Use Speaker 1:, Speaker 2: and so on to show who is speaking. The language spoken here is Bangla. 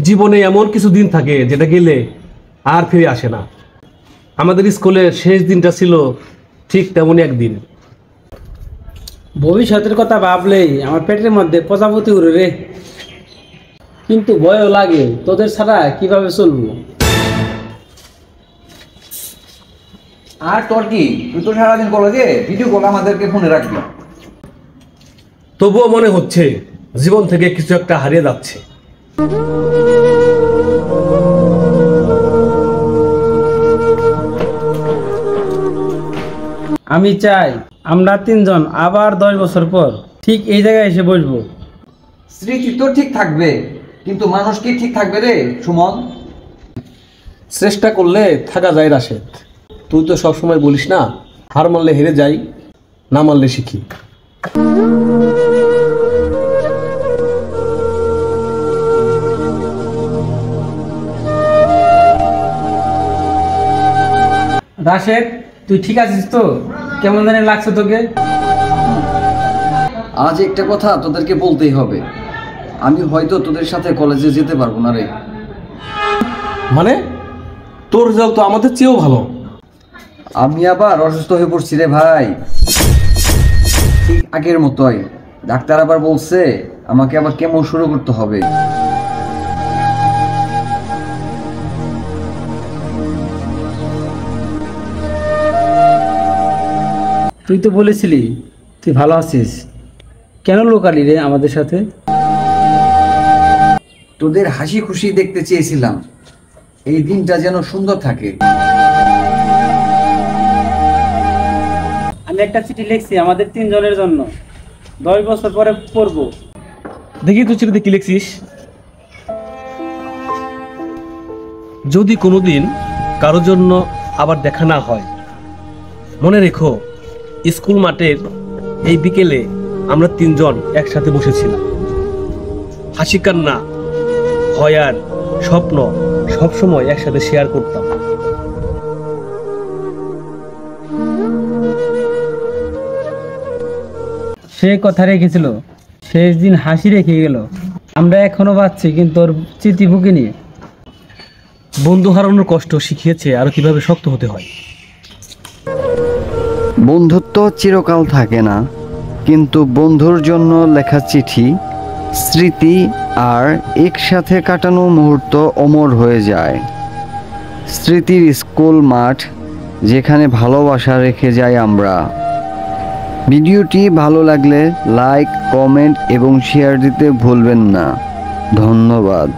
Speaker 1: জীবনে এমন কিছু দিন থাকে যেটা গেলে আর ফিরে আসে না। আমাদের স্কুলের শেষ দিনটা ছিল ঠিক তেমনই একদিন।
Speaker 2: ভবিষ্যতের কথা ভাবলেই আমার পেটের মধ্যে প্রজাপতি উড়ে রে। কিন্তু ভয়ও লাগে, তোদের ছাড়া কিভাবে চলবো।
Speaker 3: আর তোর কি, তুই তো সারাদিন কলেজে ভিডিও কল আমাদেরকে ফোনে রাখবি।
Speaker 1: তবুও মনে হচ্ছে জীবন থেকে কিছু একটা হারিয়ে যাচ্ছে।
Speaker 2: আমি চাই আমরা তিনজন আবার 10 বছর পর ঠিক এই জায়গায় এসে বসবো।
Speaker 3: স্মৃতি তো ঠিক থাকবে, কিন্তু মানুষ কি ঠিক থাকবে রে সুমন?
Speaker 1: চেষ্টা করলে থাকা যায় রাশেদ। তুই তো সবসময় বলিস না, হার মানলে হেরে যাই, না মানলে শিখি।
Speaker 2: রাশেদ, তুই ঠিক আছিস তো? কেমন জানি লাগছে তোকে?
Speaker 3: আজ একটা কথা তোদেরকে বলতেই হবে, আমি হয়তো তোদের সাথে কলেজে যেতে পারবো না রে।
Speaker 1: মানে তোর রেজাল্ট তো আমাদের চেয়েও ভালো।
Speaker 3: আমি আবার অসুস্থ হয়ে পড়ছি রে ভাই, ঠিক আগের মতোই। ডাক্তার আবার বলছে আমাকে আবার কেমো শুরু করতে হবে।
Speaker 2: তুই তো বলেছিলি তুই ভালো আছিস, কেন লুকালি রে আমাদের সাথে?
Speaker 3: তোদের হাসি খুশি দেখতে চেয়েছিলাম, এই দিনটা যেন সুন্দর থাকে।
Speaker 2: আমি একটা চিঠি লিখছি আমাদের তিনজনের জন্য, 10 বছর পরে পড়বো।
Speaker 1: দেখি তুই চিঠিতে কি লিখছিস। যদি কোনোদিন কারোর জন্য আবার দেখা না হয়, মনে রেখো স্কুল মাঠের এই বিকেলে আমরা তিনজন একসাথে বসেছিলাম। হাসি কান্না, ভয় আর স্বপ্ন সবসময় একসাথে শেয়ার করতাম।
Speaker 2: সে কথা রেখেছিল, শেষ দিন হাসি রেখে গেল। আমরা এখনো পাচ্ছি কিন্তু ওর স্মৃতি বুকে নিয়ে।
Speaker 1: বন্ধু হারানোর কষ্ট শিখিয়েছে আরো কিভাবে শক্ত হতে হয়।
Speaker 4: বন্ধুত্ব চিরকাল থাকে না, কিন্তু বন্ধুর জন্য লেখা চিঠি, স্মৃতি আর একসাথে কাটানো মুহূর্ত অমর হয়ে যায়। স্মৃতির স্কুল মাঠ, যেখানে ভালোবাসা রেখে যাই আমরা। ভিডিওটি ভালো লাগলে লাইক, কমেন্ট এবং শেয়ার দিতে ভুলবেন না। ধন্যবাদ।